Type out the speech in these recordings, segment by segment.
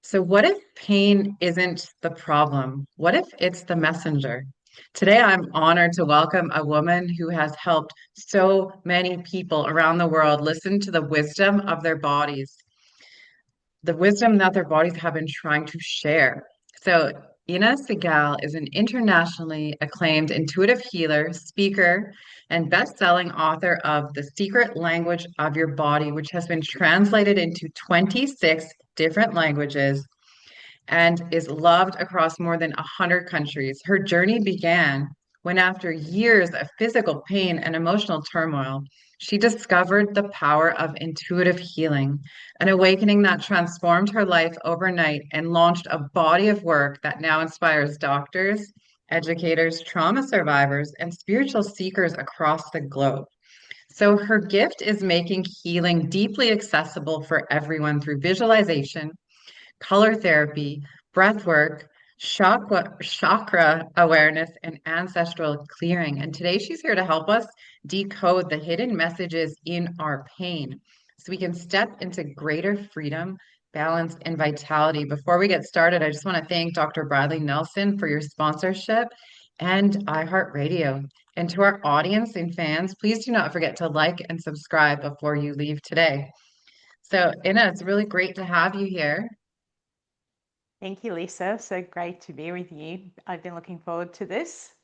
So, what if pain isn't the problem? What if it's the messenger? Today, I'm honored to welcome a woman who has helped so many people around the world listen to the wisdom of their bodies, the wisdom that their bodies have been trying to share. So, Inna Segal is an internationally acclaimed intuitive healer, speaker, and best-selling author of The Secret Language of Your Body, which has been translated into 26 different languages and is loved across more than 100 countries. Her journey began when, after years of physical pain and emotional turmoil, she discovered the power of intuitive healing, an awakening that transformed her life overnight and launched a body of work that now inspires doctors, educators, trauma survivors, and spiritual seekers across the globe. So, her gift is making healing deeply accessible for everyone through visualization, color therapy, breath work, chakra awareness, and ancestral clearing. And today she's here to help us decode the hidden messages in our pain so we can step into greater freedom, balance, and vitality. Before we get started, I just want to thank Dr. Bradley Nelson for your sponsorship and iHeartRadio. And to our audience and fans, please do not forget to like and subscribe before you leave today. So, Inna, it's really great to have you here. Thank you, Lisa. So great to be with you. I've been looking forward to this.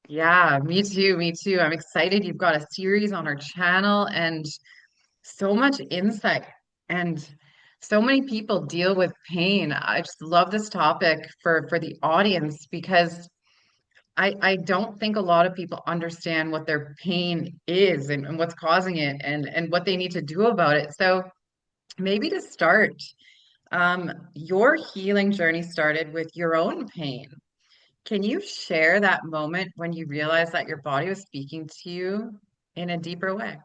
Yeah, me too. Me too. I'm excited. You've got a series on our channel and so much insight and so many people deal with pain. I just love this topic for the audience because I don't think a lot of people understand what their pain is and what's causing it and what they need to do about it. So maybe to start, your healing journey started with your own pain. Can you share that moment when you realized that your body was speaking to you in a deeper way?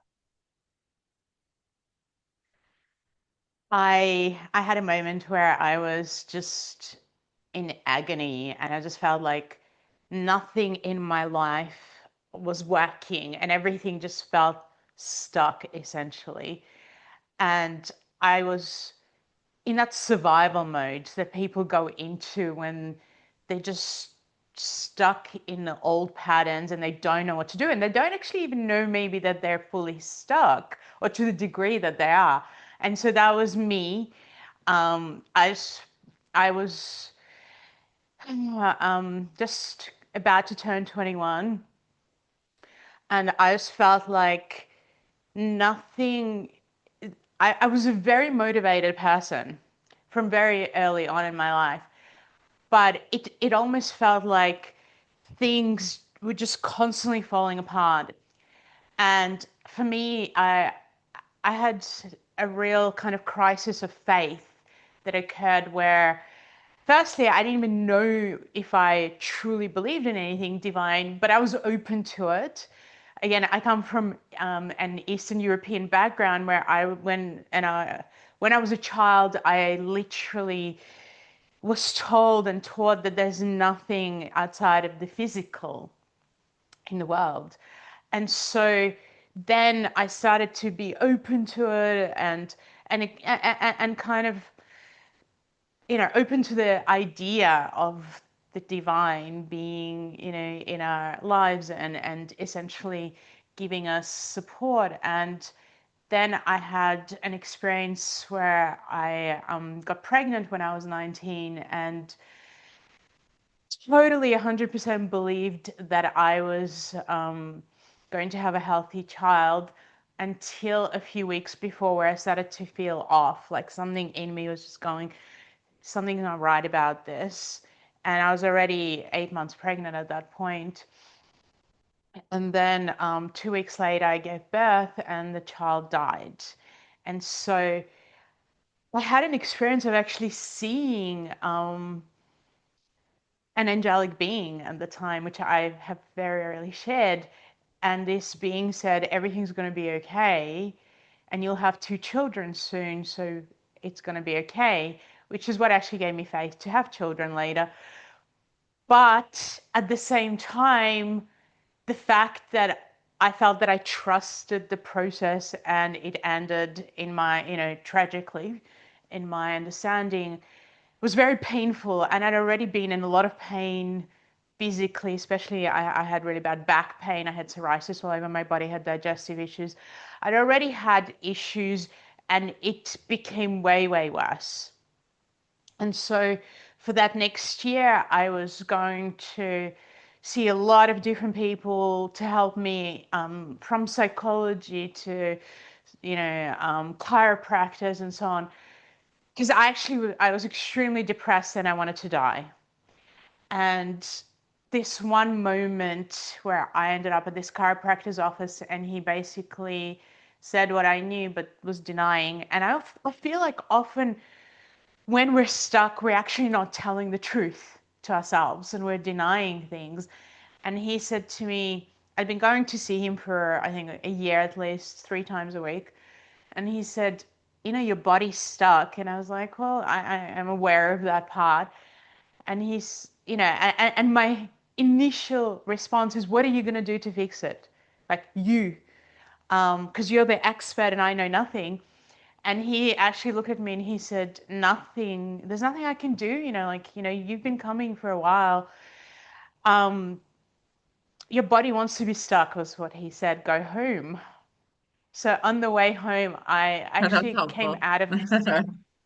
I had a moment where I was just in agony and I just felt like nothing in my life was working and everything just felt stuck essentially. And I was in that survival mode that people go into when they just stuck in the old patterns and they don't know what to do and they don't actually even know maybe that they're fully stuck or to the degree that they are. And so that was me. I was just about to turn 21 and I just felt like nothing. I was a very motivated person from very early on in my life, but it almost felt like things were just constantly falling apart. And for me, I had a real kind of crisis of faith that occurred where firstly, I didn't even know if I truly believed in anything divine, but I was open to it. Again, I come from an Eastern European background where when I was a child, I literally was told and taught that there's nothing outside of the physical in the world. And so then I started to be open to it and kind of open to the idea of the divine being, in our lives and essentially giving us support. And then I had an experience where I got pregnant when I was 19 and totally 100% believed that I was going to have a healthy child until a few weeks before where I started to feel off, like something in me was just going, something's not right about this. And I was already 8 months pregnant at that point. And then 2 weeks later, I gave birth and the child died. And so I had an experience of actually seeing an angelic being at the time, which I have very rarely shared. And this being said, everything's going to be okay. And you'll have two children soon. So it's going to be okay, which is what actually gave me faith to have children later. But at the same time, the fact that I felt that I trusted the process and it ended in my, tragically, in my understanding. It was very painful, and I'd already been in a lot of pain physically, especially I had really bad back pain. I had psoriasis all over my body, had digestive issues. I'd already had issues, and it became way, way worse. And so for that next year, I was going to see a lot of different people to help me, from psychology to, chiropractors and so on. Because I was extremely depressed and I wanted to die. And this one moment where I ended up at this chiropractor's office and he basically said what I knew but was denying. And I feel like often when we're stuck, we're actually not telling the truth to ourselves and we're denying things. And he said to me, I'd been going to see him for, I think, a year at least, 3 times a week. And he said, your body's stuck. And I was like, well, I am aware of that part. And and my initial response is, what are you going to do to fix it? Like you, because you're the expert and I know nothing. And he actually looked at me and he said, nothing, there's nothing I can do, you've been coming for a while. Um, your body wants to be stuck, was what he said. Go home. So on the way home, I That's actually came helpful. out of this.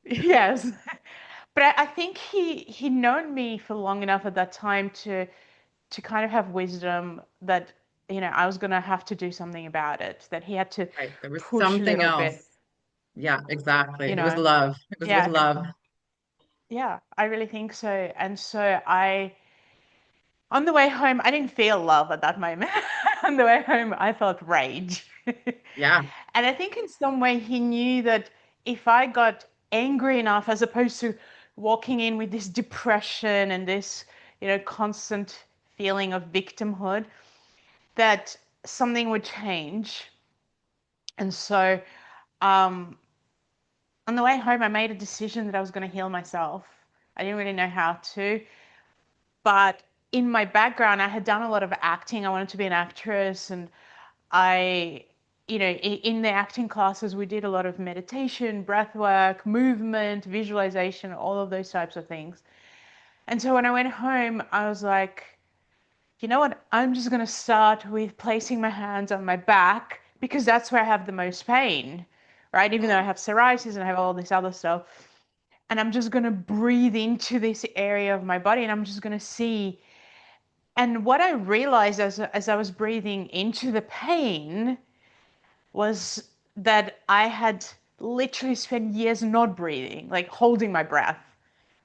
Yes. But I think he'd known me for long enough at that time to kind of have wisdom that, I was going to have to do something about it, that he had to Right. There was push a something little bit, else. Yeah, exactly. you It was know. love. It was with Yeah, love. yeah, I really think so. And so on the way home, I didn't feel love at that moment. On the way home, I felt rage. Yeah. And I think in some way he knew that if I got angry enough, as opposed to walking in with this depression and this, constant feeling of victimhood, that something would change. And so um, on the way home, I made a decision that I was going to heal myself. I didn't really know how to, but in my background, I had done a lot of acting. I wanted to be an actress, and I, in the acting classes, we did a lot of meditation, breath work, movement, visualization, all of those types of things. And so when I went home, I was like, you know what? I'm just going to start with placing my hands on my back because that's where I have the most pain, right? Even though I have psoriasis and I have all this other stuff. And I'm just going to breathe into this area of my body and I'm just going to see. And what I realized as I was breathing into the pain was that I had literally spent years not breathing, like holding my breath,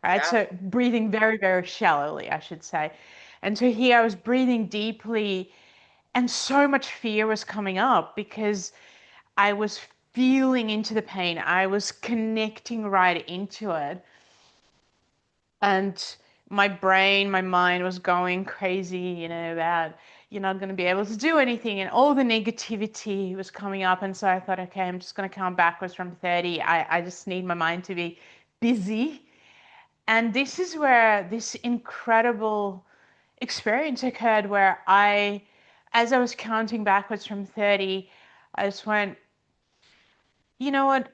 right? Yeah. So breathing very, very shallowly, I should say. And so here I was breathing deeply, and so much fear was coming up because I was feeling into the pain. I was connecting right into it. And my brain, my mind was going crazy, about you're not going to be able to do anything. And all the negativity was coming up. And so I thought, okay, I'm just going to count backwards from 30. I just need my mind to be busy. And this is where this incredible experience occurred where as I was counting backwards from 30, I just went, you know what?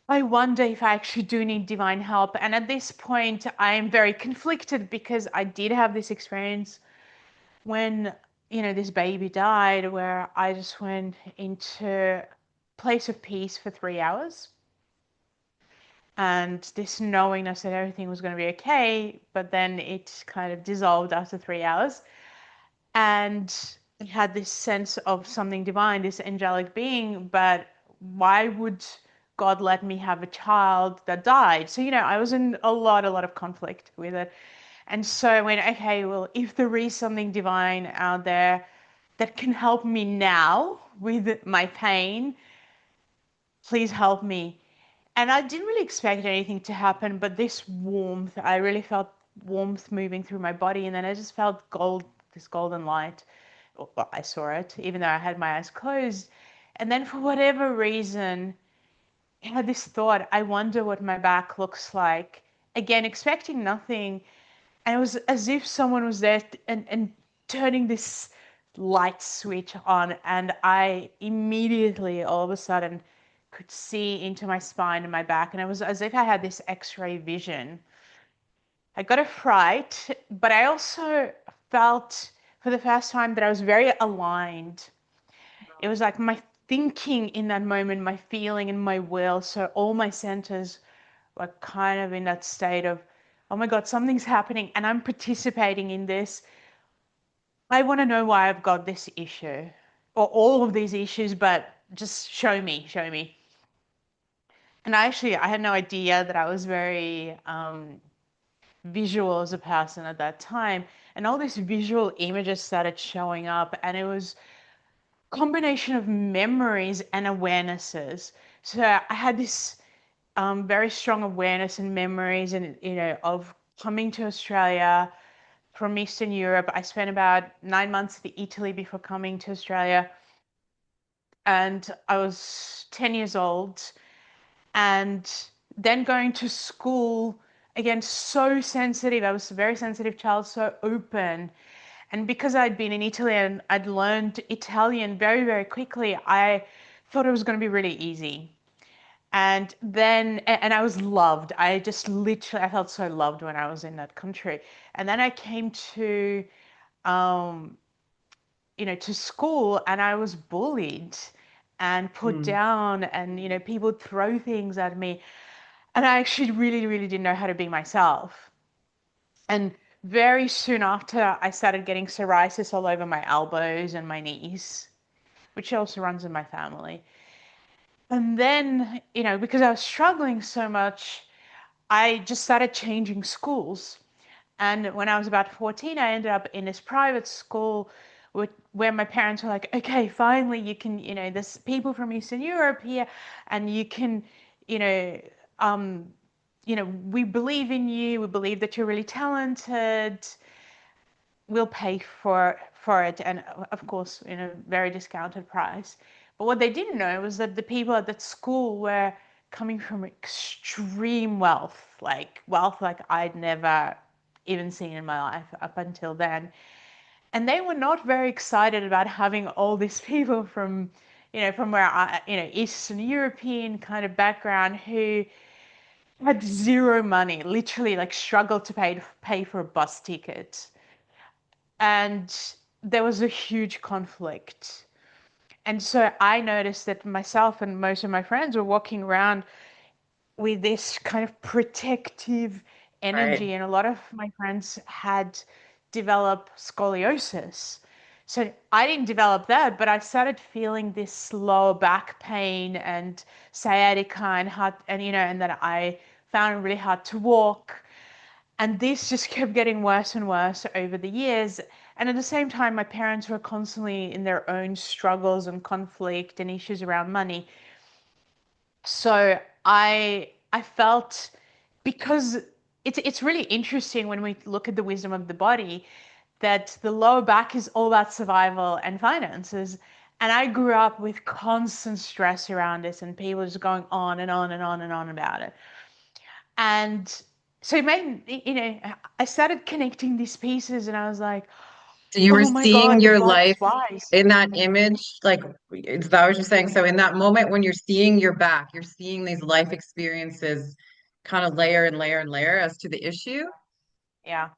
I wonder if I actually do need divine help. And at this point, I am very conflicted because I did have this experience when, this baby died where I just went into place of peace for 3 hours. And this knowingness that everything was going to be okay, but then it kind of dissolved after 3 hours. And I had this sense of something divine, this angelic being, but why would God let me have a child that died? So, I was in a lot of conflict with it. And so I went, okay, well, if there is something divine out there that can help me now with my pain, please help me. And I didn't really expect anything to happen, but this warmth, I really felt warmth moving through my body. And then I just felt this golden light. Well, I saw it, even though I had my eyes closed. And then for whatever reason, I had this thought, I wonder what my back looks like. Again, expecting nothing. And it was as if someone was there and turning this light switch on. And I immediately, all of a sudden, could see into my spine and my back, and it was as if I had this X-ray vision. I got a fright, but I also felt for the first time that I was very aligned. It was like my thinking in that moment, my feeling and my will. So all my centers were kind of in that state of, oh my God, something's happening and I'm participating in this. I want to know why I've got this issue or all of these issues, but just show me, show me. And I had no idea that I was very visual as a person at that time. And all these visual images started showing up, and it was combination of memories and awarenesses. So I had this very strong awareness and memories, and of coming to Australia from Eastern Europe. I spent about 9 months in Italy before coming to Australia, and I was 10 years old, and then going to school again, so sensitive. I was a very sensitive child, so open. And because I'd been in Italy and I'd learned Italian very, very quickly, I thought it was going to be really easy. And I was loved. I just literally, I felt so loved when I was in that country. And then I came um, to school, and I was bullied and put Mm. down, and, people would throw things at me. And I actually really, really didn't know how to be myself. And very soon after, I started getting psoriasis all over my elbows and my knees, which also runs in my family. And then, because I was struggling so much, I just started changing schools. And when I was about 14, I ended up in this private school where my parents were like, okay, finally you can, there's people from Eastern Europe here, and you can, you know, um, we believe in you. We believe that you're really talented. We'll pay for it, and of course, in a very discounted price. But what they didn't know was that the people at that school were coming from extreme wealth like I'd never even seen in my life up until then. And they were not very excited about having all these people from, from where Eastern European kind of background who had zero money, literally like struggled to pay for a bus ticket. And there was a huge conflict. And so I noticed that myself and most of my friends were walking around with this kind of protective Right. energy, and a lot of my friends had developed scoliosis. So I didn't develop that, but I started feeling this lower back pain and sciatica and hard, and and that I found it really hard to walk. And this just kept getting worse and worse over the years. And at the same time, my parents were constantly in their own struggles and conflict and issues around money. So I felt, because it's really interesting when we look at the wisdom of the body, that the lower back is all about survival and finances. And I grew up with constant stress around this, and people just going on and on and on and on about it. And so it made, I started connecting these pieces, and I was like, So you were oh my God, seeing the your body's life wise. in that image, like is that what you're saying? So in that moment when you're seeing your back, you're seeing these life experiences kind of layer and layer and layer as to the issue. Yeah,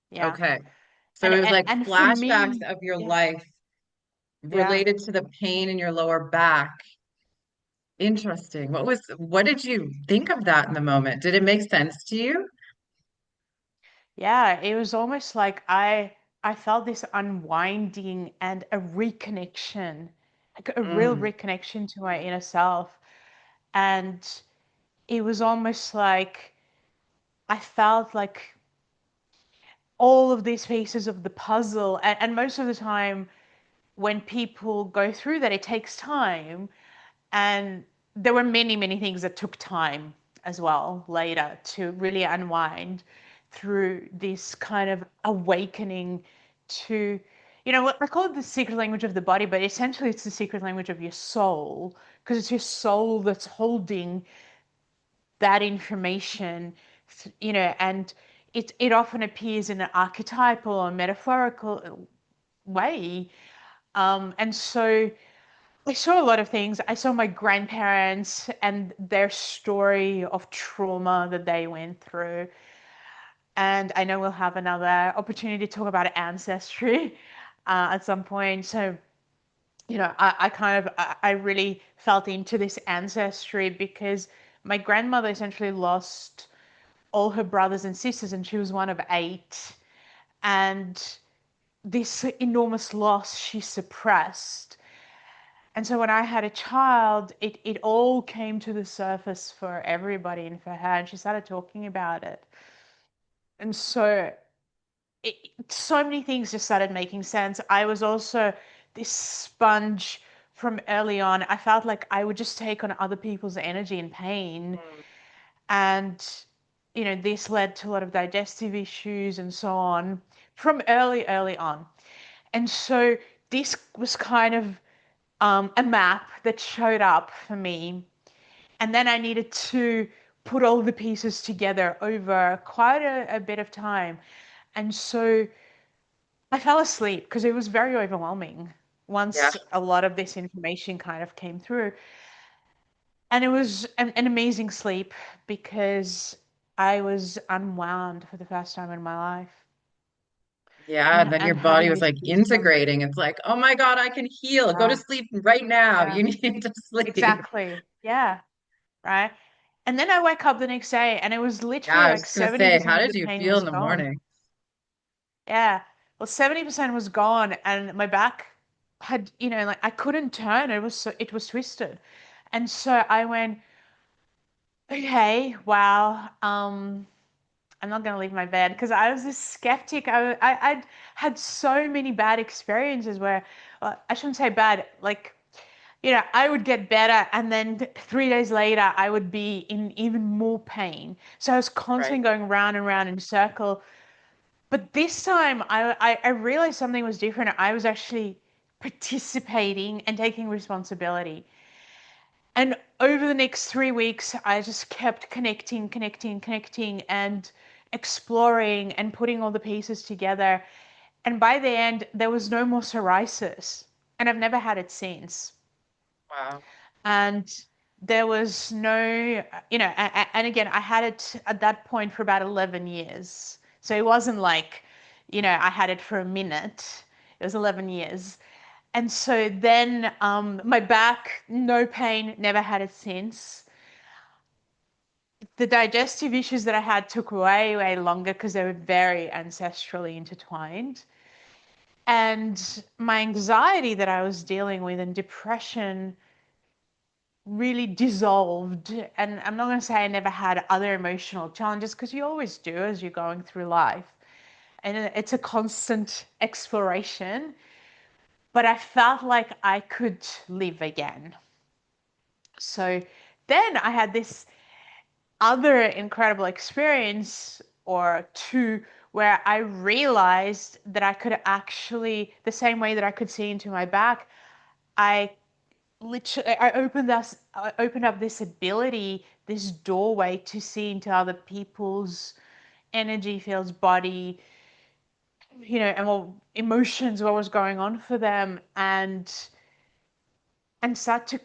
yeah. Okay. So And, it was and like and for flashbacks me, of your yeah, life yeah. related to the pain in your lower back. Interesting. What did you think of that in the moment? Did it make sense to you? Yeah, it was almost like I felt this unwinding and a reconnection, like a real Mm. reconnection to my inner self. And it was almost like I felt like all of these pieces of the puzzle, and most of the time when people go through that, it takes time. And there were many, many things that took time as well later to really unwind through this kind of awakening to, what I call it the secret language of the body, but essentially it's the secret language of your soul, because it's your soul that's holding that information, and it often appears in an archetypal or metaphorical way. And so I saw a lot of things. I saw my grandparents and their story of trauma that they went through. And I know we'll have another opportunity to talk about ancestry at some point. So, I kind of, I really felt into this ancestry because my grandmother essentially lost all her brothers and sisters, and she was one of eight. And this enormous loss she suppressed. And so when I had a child, it all came to the surface for everybody and for her, and she started talking about it. And so so many things just started making sense. I was also this sponge from early on. I felt like I would just take on other people's energy and pain. Mm. And, this led to a lot of digestive issues and so on from early, early on. And so this was kind of a map that showed up for me. And then I needed to put all the pieces together over quite a bit of time. And so I fell asleep because it was very overwhelming Yeah. once a lot of this information kind of came through. And it was an amazing sleep because I was unwound for the first time in my life Yeah, and then your and body having was this like wisdom. integrating. It's like, oh my God, I can heal. Go to Yeah, sleep right now. yeah, You need to sleep. exactly. Yeah, right. And then I wake up the next day and it was Yeah, literally I was like just gonna say, 70% how of did the you pain feel in was the gone. morning? Yeah. Well, 70% was gone and my back had, like I couldn't turn. It was twisted. And so I went, okay, wow. I'm not gonna leave my bed because I was this skeptic. I'd had so many bad experiences where I shouldn't say bad, like I would get better, and then 3 days later, I would be in even more pain. So I was Right. constantly going round and round in a circle. But this time, I realized something was different. I was actually participating and taking responsibility. And over the next 3 weeks, I just kept connecting, connecting, connecting, and exploring and putting all the pieces together. And by the end, there was no more psoriasis. And I've never had it since. Wow. And there was no, and again, I had it at that point for about 11 years. So it wasn't like, I had it for a minute. It was 11 years. And so then my back, no pain, never had it since. The digestive issues that I had took way, way longer because they were very ancestrally intertwined. And my anxiety that I was dealing with and depression really dissolved. And I'm not going to say I never had other emotional challenges because you always do as you're going through life. And it's a constant exploration. But I felt like I could live again. So then I had this other incredible experience or two where I realized that I could actually, the same way that I could see into my back, I literally I opened up this ability, this doorway to see into other people's energy fields, body, and what emotions, what was going on for them, and start to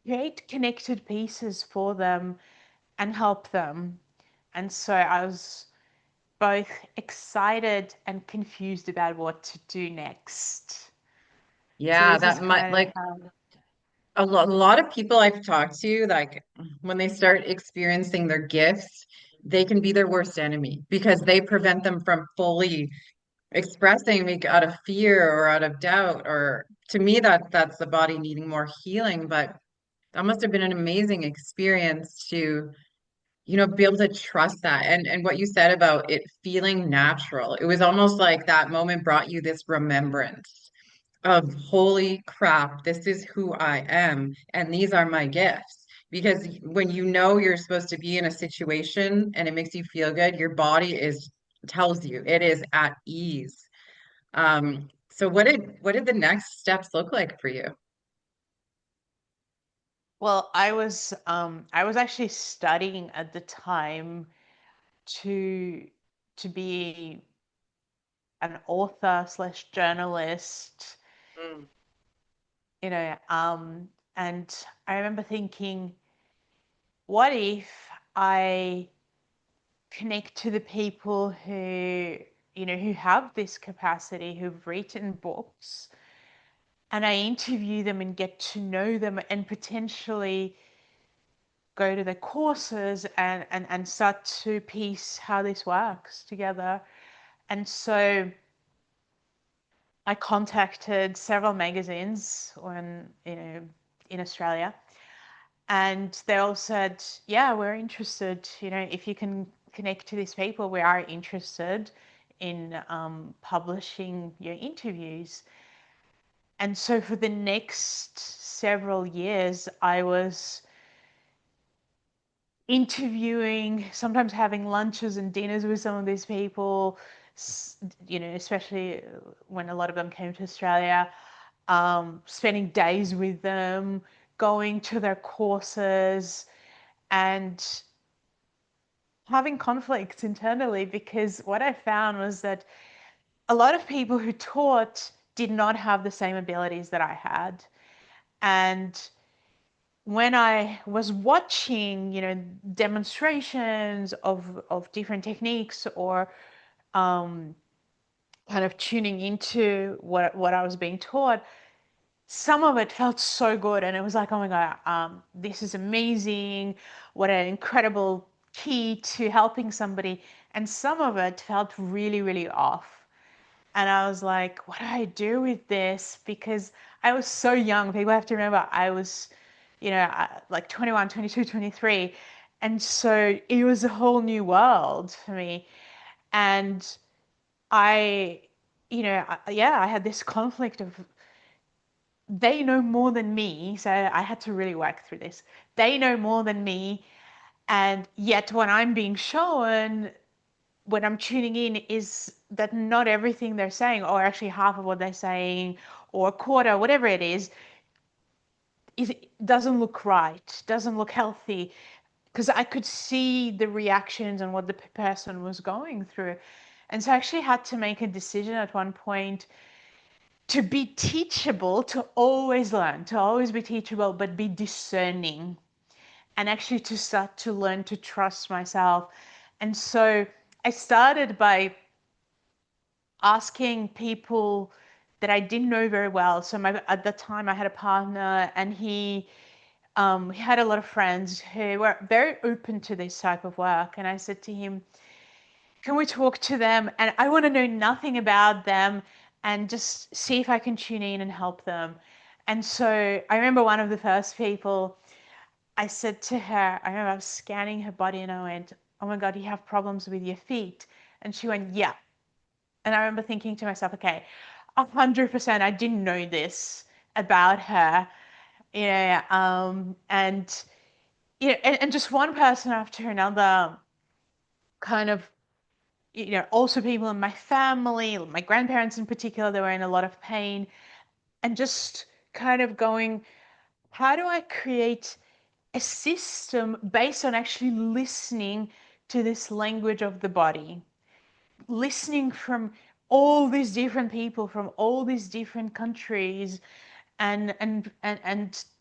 create connected pieces for them and help them. And so I was both excited and confused about what to do next. So Yeah, this is that might kind of like how. a lot of people I've talked to, like when they start experiencing their gifts, they can be their worst enemy because they prevent them from fully expressing like, out of fear or out of doubt. Or to me, that's the body needing more healing. But that must have been an amazing experience to be able to trust that. And what you said about it feeling natural, it was almost like that moment brought you this remembrance of holy crap, this is who I am, and these are my gifts. Because when you know you're supposed to be in a situation and it makes you feel good, your body is tells you it is at ease. So what did the next steps look like for you? Well, I was actually studying at the time to to be an author slash journalist. Mm. you know, and I remember thinking, what if I connect to the people who, who have this capacity, who've written books, and I interview them and get to know them and potentially go to the courses and start to piece how this works together. And so I contacted several magazines in Australia, and they all said, yeah, we're interested. If you can connect to these people, we are interested in publishing your interviews. And so for the next several years, I was interviewing, sometimes having lunches and dinners with some of these people, especially when a lot of them came to Australia, spending days with them, going to their courses, and having conflicts internally, because what I found was that a lot of people who taught did not have the same abilities that I had. And when I was watching, demonstrations of different techniques, or um, kind of tuning into what I was being taught, some of it felt so good, and it was like, oh my God, this is amazing! What an incredible key to helping somebody. And some of it felt really, really off. And I was like, what do I do with this? Because I was so young. People have to remember I was, like 21, 22, 23. And so it was a whole new world for me. And I, yeah, I had this conflict of, they know more than me. So I had to really work through this. They know more than me. And yet when I'm being shown, when I'm tuning in, is that not everything they're saying, or actually half of what they're saying, or a quarter, whatever it is doesn't look right, doesn't look healthy, because I could see the reactions and what the person was going through. And so I actually had to make a decision at one point to be teachable, to always learn, to always be teachable, but be discerning, and actually to start to learn to trust myself. And so I started by asking people that I didn't know very well. So at the time I had a partner, and he had a lot of friends who were very open to this type of work. And I said to him, can we talk to them? And I want to know nothing about them and just see if I can tune in and help them. And so I remember one of the first people, I said to her, I remember I was scanning her body, and I went, oh my God, you have problems with your feet? And she went, yeah. And I remember thinking to myself, okay, 100% I didn't know this about her. And and just one person after another, kind of, also people in my family, my grandparents in particular, they were in a lot of pain, and just kind of going, how do I create a system based on actually listening to this language of the body, listening from all these different people from all these different countries, and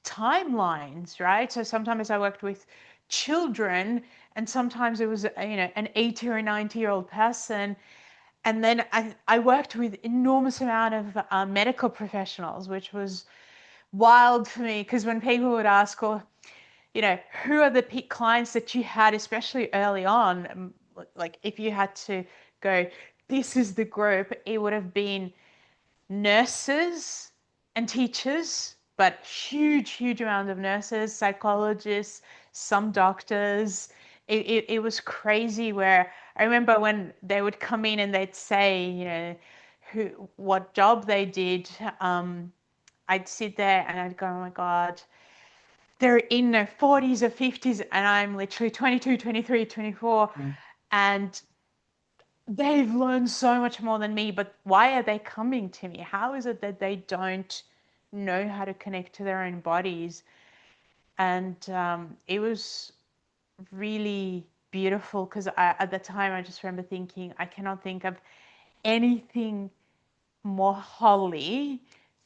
timelines, right? So sometimes I worked with children, and sometimes it was an 80 or 90-year-old person. And then I worked with enormous amount of medical professionals, which was wild for me, because when people would ask, well, who are the clients that you had, especially early on, like if you had to go, this is the group, it would have been nurses and teachers, but huge, huge amount of nurses, psychologists, some doctors. It was crazy, where I remember when they would come in and they'd say, what job they did. I'd sit there and I'd go, oh my God, they're in their 40s or 50s, and I'm literally 22, 23, 24. Mm. And they've learned so much more than me, but why are they coming to me? How is it that they don't know how to connect to their own bodies? And it was really beautiful, because at the time I just remember thinking, I cannot think of anything more holy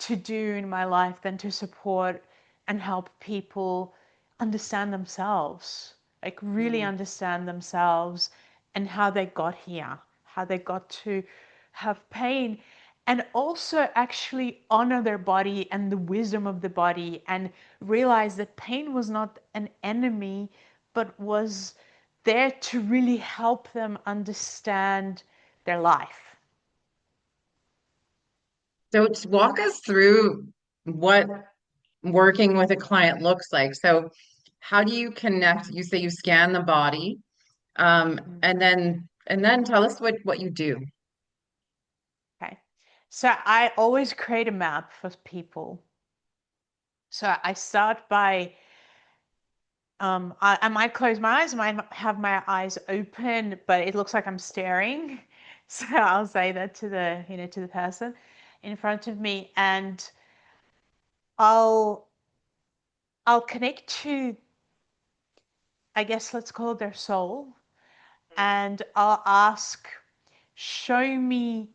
to do in my life than to support and help people understand themselves, like really Mm. understand themselves and how they got here, how they got to have pain, and also actually honor their body and the wisdom of the body and realize that pain was not an enemy, but was there to really help them understand their life. So walk us through what working with a client looks like. So how do you connect? You say you scan the body, and then tell us what you do. Okay. So I always create a map for people. So I start by, I might close my eyes, I might have my eyes open, but it looks like I'm staring. So I'll say that to to the person in front of me, and I'll I'll connect to, I guess let's call it their soul, and I'll ask, show me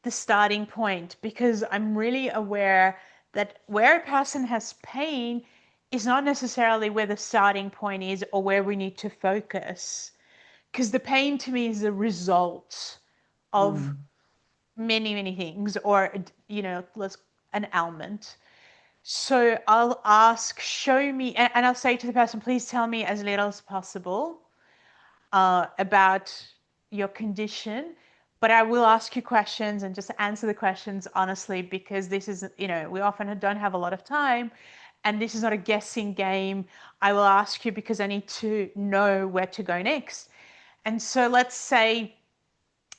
the starting point, because I'm really aware that where a person has pain is not necessarily where the starting point is or where we need to focus. Because the pain to me is a result of Mm. many, many things, or, let's, an ailment. So I'll ask, show me, and I'll say to the person, please tell me as little as possible about your condition, but I will ask you questions and just answer the questions honestly, because this is, we often don't have a lot of time, and this is not a guessing game. I will ask you because I need to know where to go next. And so let's say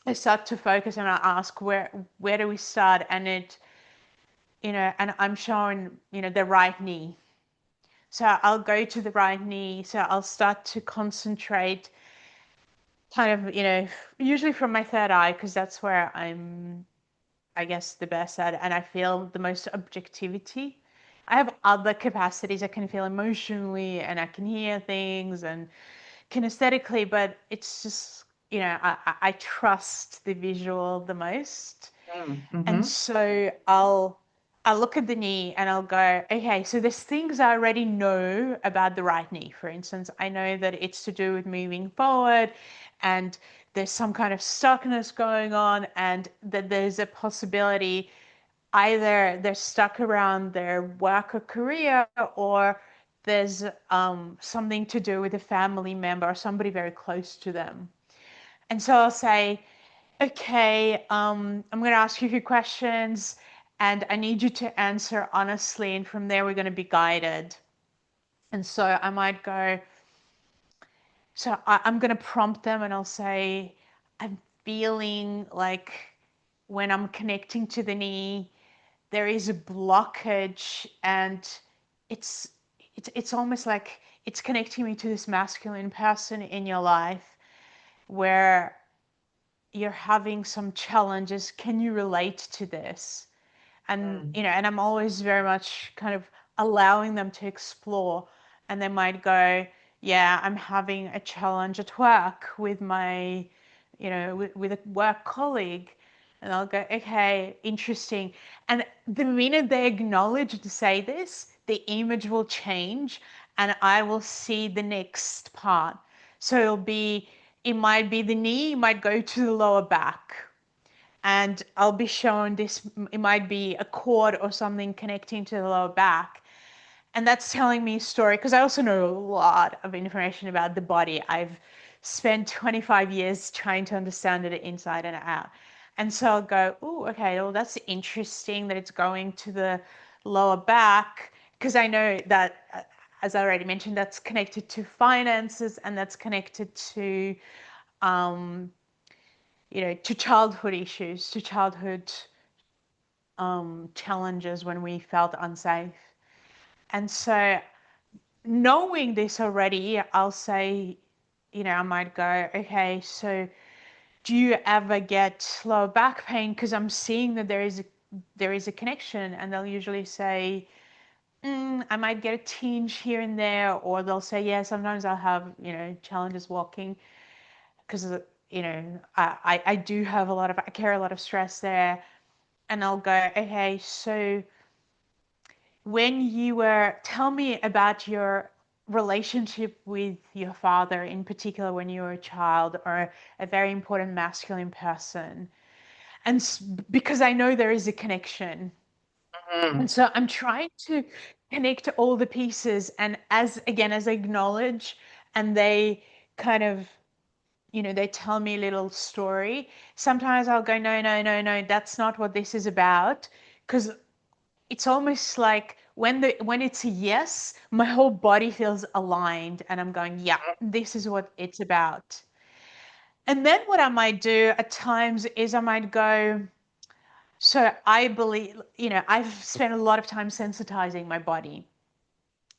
I start to focus and I ask, where do we start? And and I'm showing, the right knee. So I'll go to the right knee. So I'll start to concentrate kind of, usually from my third eye, because that's where I'm, I guess, the best at, and I feel the most objectivity. I have other capacities. I can feel emotionally and I can hear things and kinesthetically, but it's just, I trust the visual the most. Mm. And Mm-hmm. so I'll look at the knee and I'll go, okay, so there's things I already know about the right knee. For instance, I know that it's to do with moving forward, and there's some kind of stuckness going on, and that there's a possibility either they're stuck around their work or career, or there's something to do with a family member or somebody very close to them. And so I'll say, okay, I'm going to ask you a few questions and I need you to answer honestly. And from there, we're going to be guided. And so I might go, so I'm going to prompt them and I'll say, I'm feeling like when I'm connecting to the knee, there is a blockage, and it's it's almost like it's connecting me to this masculine person in your life where you're having some challenges. Can you relate to this? And Mm. and I'm always very much kind of allowing them to explore, and they might go, yeah, I'm having a challenge at work with my, with a work colleague. And I'll go, okay, interesting. And the minute they acknowledge to say this, the image will change and I will see the next part. So it might be the knee, it might go to the lower back, and I'll be shown this, it might be a cord or something connecting to the lower back. And that's telling me a story, because I also know a lot of information about the body. I've spent 25 years trying to understand it inside and out. And so I'll go, oh, okay, well, that's interesting that it's going to the lower back, because I know that, as I already mentioned, that's connected to finances and that's connected to, um, to childhood issues, to childhood challenges when we felt unsafe. And so, knowing this already, I'll say, I might go, okay, so do you ever get lower back pain? Because I'm seeing that there is a connection, and they'll usually say, I might get a tinge here and there, or they'll say, yeah, sometimes I'll have challenges walking, because I do have I carry a lot of stress there. And I'll go, okay, so when you were, tell me about your relationship with your father, in particular when you were a child or a very important masculine person. And because I know there is a connection. Mhm. And so I'm trying to connect all the pieces. And as, again, as I acknowledge and they kind of, they tell me a little story, sometimes I'll go, no, no, no, no, that's not what this is about. Because it's almost like when it's a yes, my whole body feels aligned and I'm going, yeah, this is what it's about. And then what I might do at times is I might go, so I believe, I've spent a lot of time sensitizing my body.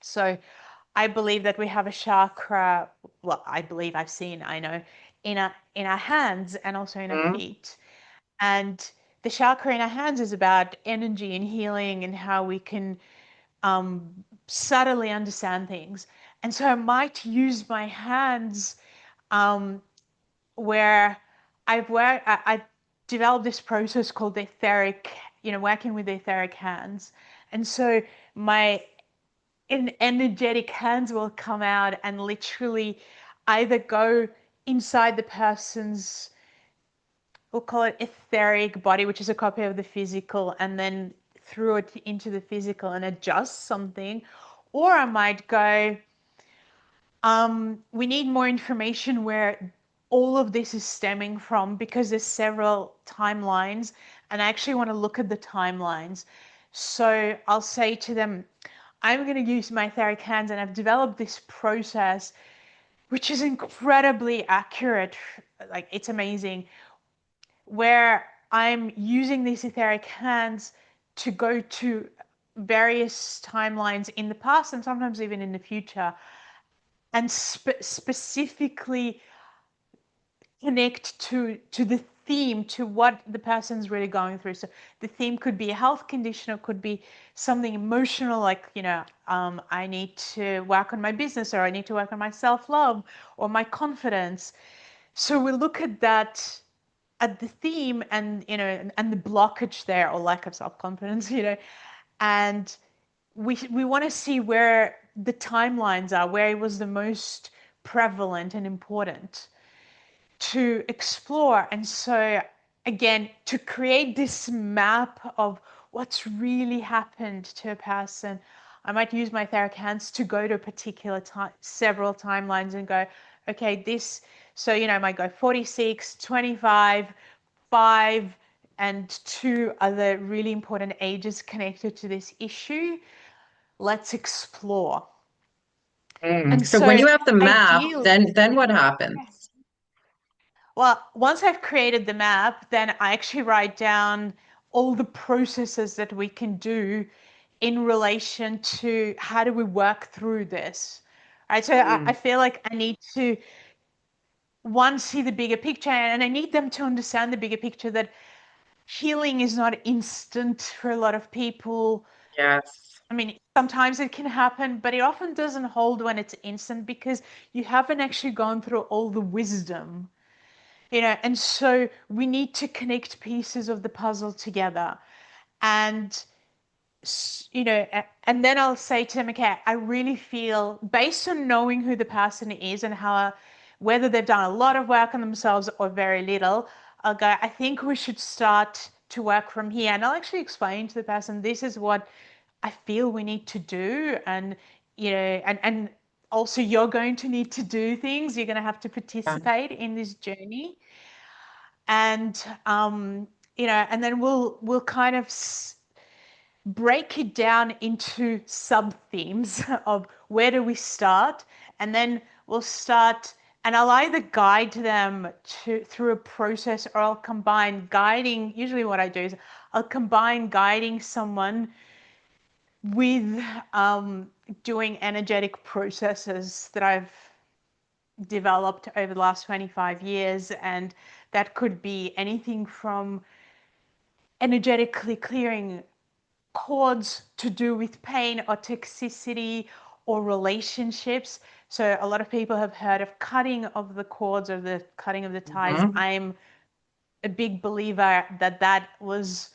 So I believe that we have a chakra, well, I believe I've seen, I know, in our hands and also in our Mhm. feet. And the chakra in our hands is about energy and healing and how we can subtly understand things. And so I might use my hands um, where I've developed this process called the etheric, working with the etheric hands. And so my energetic hands will come out and literally either go inside the person's, we'll call it etheric body, which is a copy of the physical, and then through it into the physical and adjust something. Or I might go, we need more information where all of this is stemming from because there's several timelines, and I actually want to look at the timelines. So I'll say to them, I'm going to use my etheric hands, and I've developed this process which is incredibly accurate. Like, it's amazing, where I'm using these etheric hands to go to various timelines in the past and sometimes even in the future, and specifically connect to the theme, to what the person's really going through. So the theme could be a health condition, or could be something emotional, like, I need to work on my business, or I need to work on my self-love or my confidence. So we look at that, at the theme, and and the blockage there, or lack of self-confidence, and we want to see where the timelines are, where it was the most prevalent and important to explore. And so, again, to create this map of what's really happened to a person, I might use my etheric hands to go to a particular time, several timelines, and go, okay, this, so, I might go 46, 25, 5, and 2 are the really important ages connected to this issue. Let's explore. And So when so you have the map, ideally, then what happens? well, once I've created the map, then I actually write down all the processes that we can do in relation to how do we work through this. Right. So I Mm. feel like I need to, one, see the bigger picture, and I need them to understand the bigger picture, that healing is not instant for a lot of people. Yes. I mean, sometimes it can happen, but it often doesn't hold when it's instant, because you haven't actually gone through all the wisdom. And so we need to connect pieces of the puzzle together. And, and then I'll say to them, okay, I really feel, based on knowing who the person is and how, whether they've done a lot of work on themselves or very little, I'll go, I think we should start to work from here. And I'll actually explain to the person, this is what I feel we need to do. And, and also you're going to need to do things. You're going to have to Yeah. participate in this journey. And and then we'll kind of break it down into sub themes of where do we start, and then we'll start, and I'll either guide them to through a process, or I'll combine guiding. Usually what I do is I'll combine guiding someone with doing energetic processes that I've developed over the last 25 years. And that could be anything from energetically clearing cords to do with pain or toxicity or relationships. So a lot of people have heard of cutting of the cords, or the cutting of the ties. Mhm. I'm a big believer that that was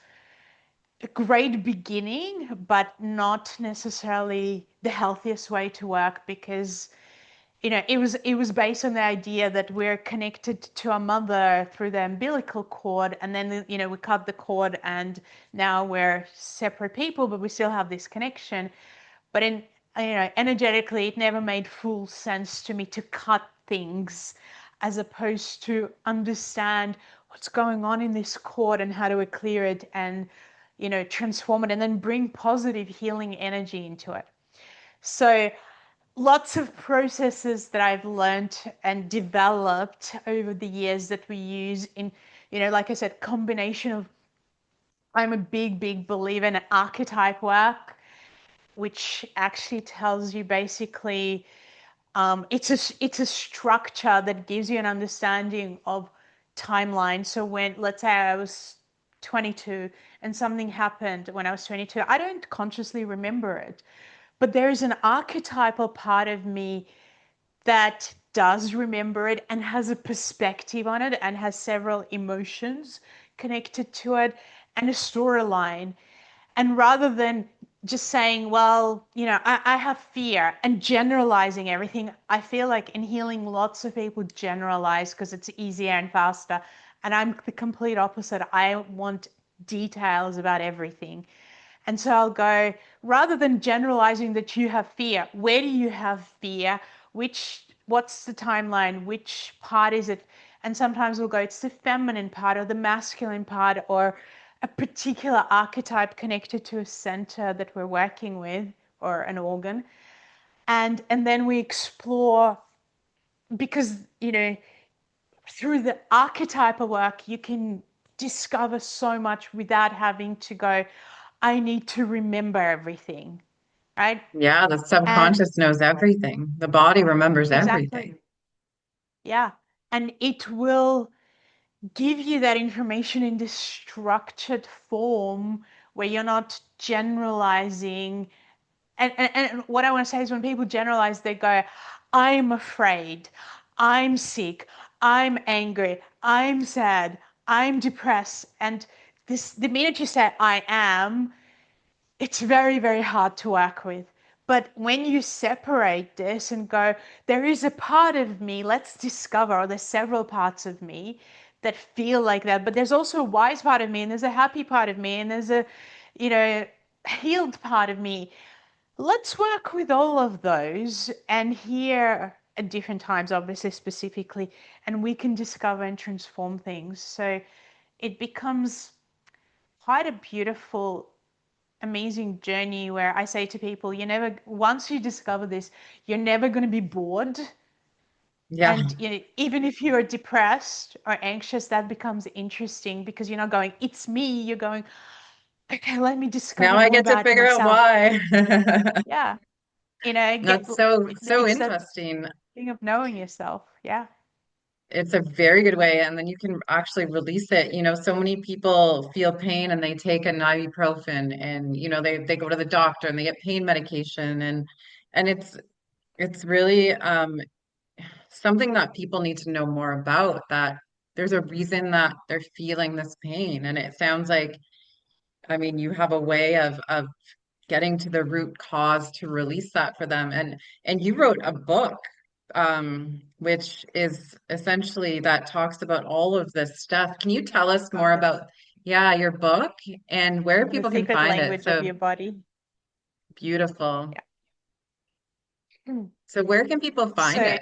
a great beginning, but not necessarily the healthiest way to work because it was based on the idea that we're connected to our mother through the umbilical cord, and then we cut the cord, and now we're separate people, but we still have this connection. But energetically, it never made full sense to me to cut things as opposed to understand what's going on in this cord and how do we clear it and transform it and then bring positive healing energy into it. So lots of processes that I've learned and developed over the years that we use in, like I said, combination of, I'm a big believer in archetype work, which actually tells you basically, it's a structure that gives you an understanding of timeline. So when, let's say I was 22 and something happened when I was 22, I don't consciously remember it, but there is an archetypal part of me that does remember it and has a perspective on it and has several emotions connected to it and a storyline. And rather than just saying, well, I have fear and generalizing everything, I feel like in healing, lots of people generalize because it's easier and faster. And I'm the complete opposite. I want details about everything. And so I'll go, rather than generalizing that you have fear, where do you have fear? What's the timeline? Which part is it? And sometimes we'll go, it's the feminine part or the masculine part or a particular archetype connected to a center that we're working with or an organ. And then we explore because, through the archetypal work, you can discover so much without having to go, I need to remember everything, right? Yeah, the And subconscious knows everything. The body remembers everything. exactly, yeah. And it will give you that information in this structured form where you're not generalizing. And what I want to say is when people generalize, they go, I'm afraid, I'm sick, I'm angry, I'm sad, I'm depressed. And the minute you say I am, it's very hard to work with. But when you separate this and go, there is a part of me, let's discover, or there's several parts of me that feel like that, but there's also a wise part of me, and there's a happy part of me, and there's a, you know, healed part of me. Let's work with all of those and here at different times, obviously, specifically, and we can discover and transform things. So it becomes quite a beautiful amazing journey where I say to people, once you discover this, you're never going to be bored. Yeah. And even if you're depressed or anxious, that becomes interesting because you're not going, it's me. You're going, okay, let me Now discover I more get to about figure out myself. why. Yeah. Get, That's so it's that interesting. thing of knowing yourself. Yeah. It's a very good way, and then you can actually release it. So many people feel pain and they take an ibuprofen, and they go to the doctor and they get pain medication, and it's really something that people need to know more about, that there's a reason that they're feeling this pain. And it sounds like, I mean, you have a way of getting to the root cause to release that for them. And you wrote a book, which is essentially that talks about all of this stuff. Can you tell us more about, yeah, your book and where The people can secret find it? language of So your body. beautiful. Yeah. So where can people find So, it?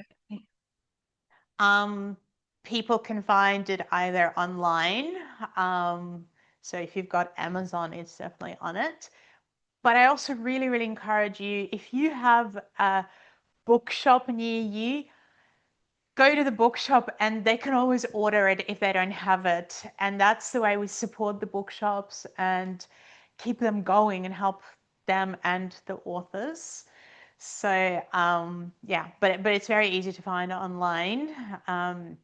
um, people can find it either online. Um, so if you've got Amazon, it's definitely on it. But I also really encourage you, if you have a bookshop near you, go to the bookshop and they can always order it if they don't have it. And that's the way we support the bookshops and keep them going and help them and the authors. So yeah, but it's very easy to find online. And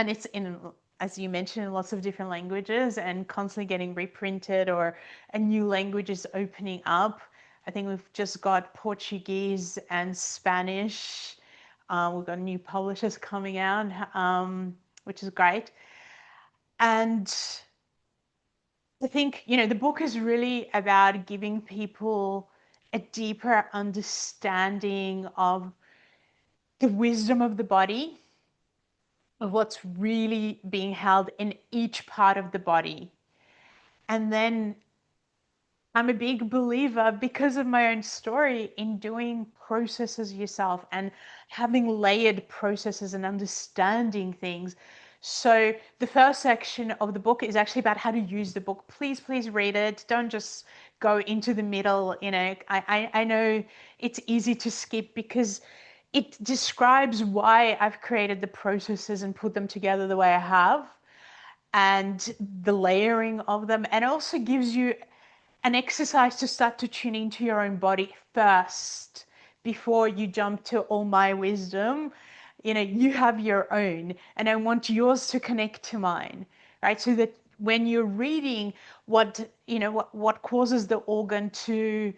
it's in, as you mentioned, in lots of different languages and constantly getting reprinted or a new language is opening up. I think we've just got Portuguese and Spanish. We've got new publishers coming out, which is great. And I think, the book is really about giving people a deeper understanding of the wisdom of the body, of what's really being held in each part of the body. And then I'm a big believer, because of my own story, in doing processes yourself and having layered processes and understanding things. So the first section of the book is actually about how to use the book. Please read it. Don't just go into the middle. I know it's easy to skip because it describes why I've created the processes and put them together the way I have, and the layering of them, and also gives you an exercise to start to tune into your own body first before you jump to all my wisdom. You have your own, and I want yours to connect to mine, right? So that when you're reading what causes the organ to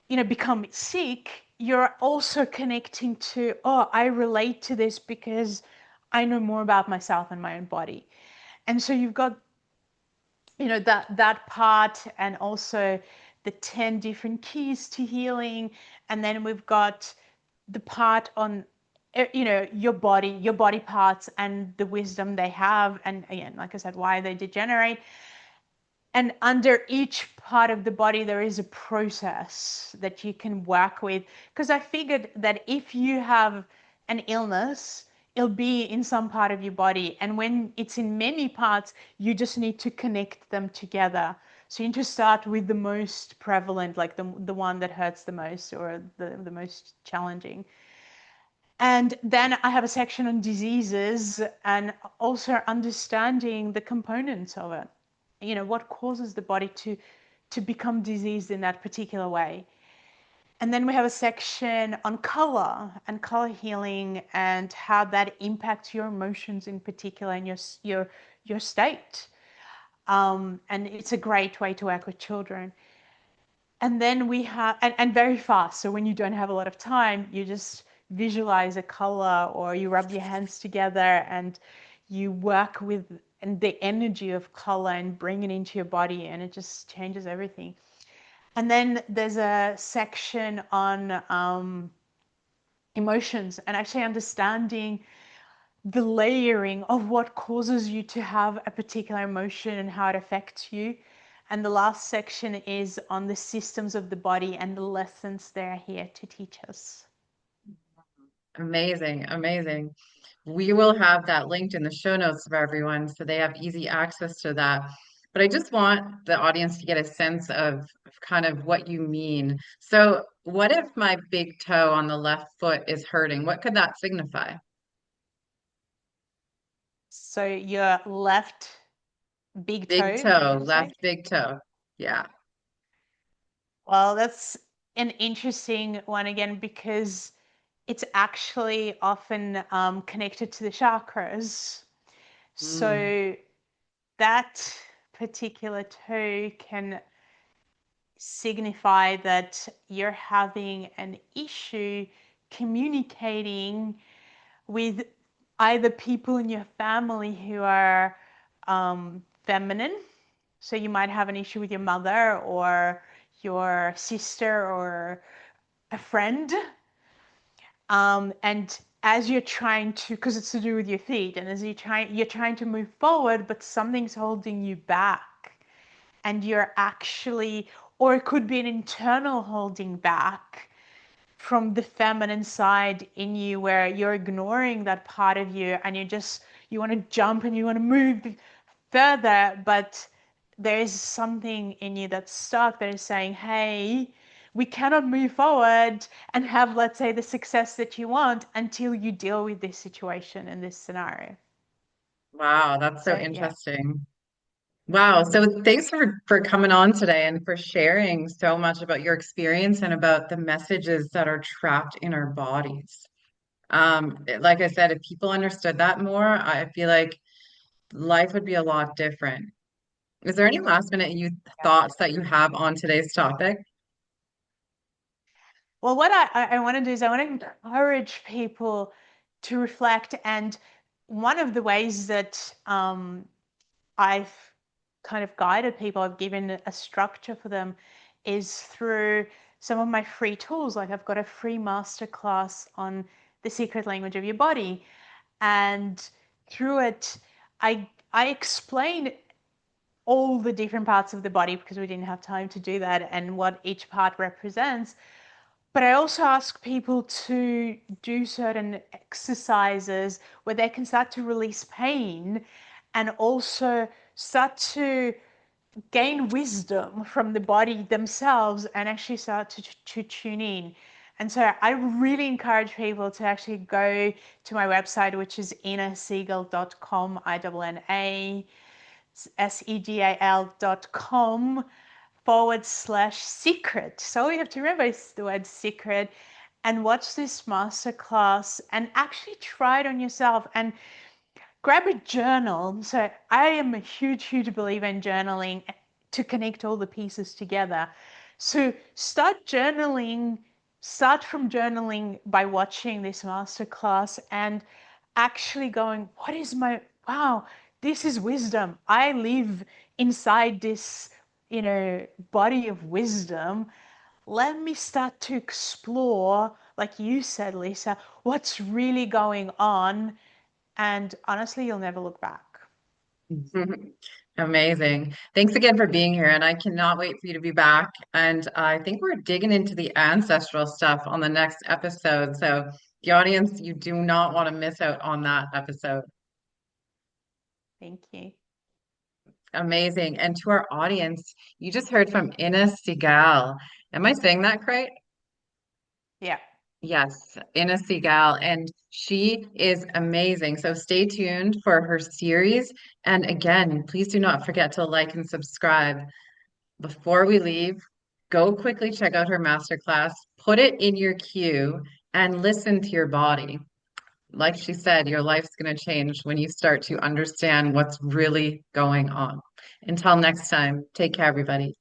become sick, you're also connecting to, oh, I relate to this because I know more about myself and my own body. And so you've got that part, and also the 10 different keys to healing. And then we've got the part on your body parts and the wisdom they have, and again, like I said, why they degenerate. And under each part of the body, there is a process that you can work with. Because I figured that if you have an illness, it'll be in some part of your body. And when it's in many parts, you just need to connect them together. So you need to start with the most prevalent, like the one that hurts the most, or the most challenging. And then I have a section on diseases, and also understanding the components of it. What causes the body to become diseased in that particular way. And then we have a section on color and color healing, and how that impacts your emotions in particular, and your state. And it's a great way to work with children. And then we have, and very fast. So when you don't have a lot of time, you just visualize a color, or you rub your hands together and you work with and the energy of color and bring it into your body, and it just changes everything. And then there's a section on emotions, and actually understanding the layering of what causes you to have a particular emotion and how it affects you. And the last section is on the systems of the body and the lessons they're here to teach us. Amazing, amazing. We will have that linked in the show notes for everyone so they have easy access to that. But I just want the audience to get a sense of kind of what you mean. So, what if my big toe on the left foot is hurting? What could that signify? So your left big Big toe, did toe, you say? left big toe. Yeah. Well, that's an interesting one again, because it's actually often connected to the chakras. Mm. So that particular toe can signify that you're having an issue communicating with either people in your family who are feminine. So you might have an issue with your mother, or your sister, or a friend. And as you're trying to, because it's to do with your feet, and as you're trying to move forward, but something's holding you back, and you're actually, or it could be an internal holding back from the feminine side in you, where you're ignoring that part of you, and you want to jump and you want to move further, but there is something in you that's stuck, that is saying, hey, we cannot move forward and have, let's say, the success that you want until you deal with this situation and this scenario. Wow, that's so So yeah. interesting. Wow. So thanks for coming on today and for sharing so much about your experience and about the messages that are trapped in our bodies. Like I said, if people understood that more, I feel like life would be a lot different. Is there any last minute thoughts that you have on today's topic? Well, what I want to do is I want to encourage people to reflect. And one of the ways that I've kind of guided people, I've given a structure for them, is through some of my free tools. Like I've got a free masterclass on the secret language of your body. And through it, I explain all the different parts of the body because we didn't have time to do that and what each part represents. But I also ask people to do certain exercises where they can start to release pain and also start to gain wisdom from the body themselves and actually start to tune in. And so I really encourage people to actually go to my website, which is innasegal.com, INNASEGAL.com /secret. So all you have to remember is the word secret, and watch this masterclass and actually try it on yourself and grab a journal. So I am a huge, huge believer in journaling to connect all the pieces together. So start from journaling by watching this masterclass and actually going, what is my, wow, this is wisdom. I live inside this, body of wisdom. Let me start to explore, like you said, Lisa, what's really going on, and honestly, you'll never look back. Amazing. Thanks again for being here. And I cannot wait for you to be back. And I think we're digging into the ancestral stuff on the next episode. So, the audience, you do not want to miss out on that episode. Thank you. Amazing. And to our audience, you just heard from Inna Segal. Am I saying that right? Yeah. Yes, Inna Segal, and she is amazing. So stay tuned for her series. And again, please do not forget to like and subscribe. Before we leave, go quickly check out her masterclass, put it in your queue, and listen to your body. Like she said, your life's going to change when you start to understand what's really going on. Until next time, take care, everybody.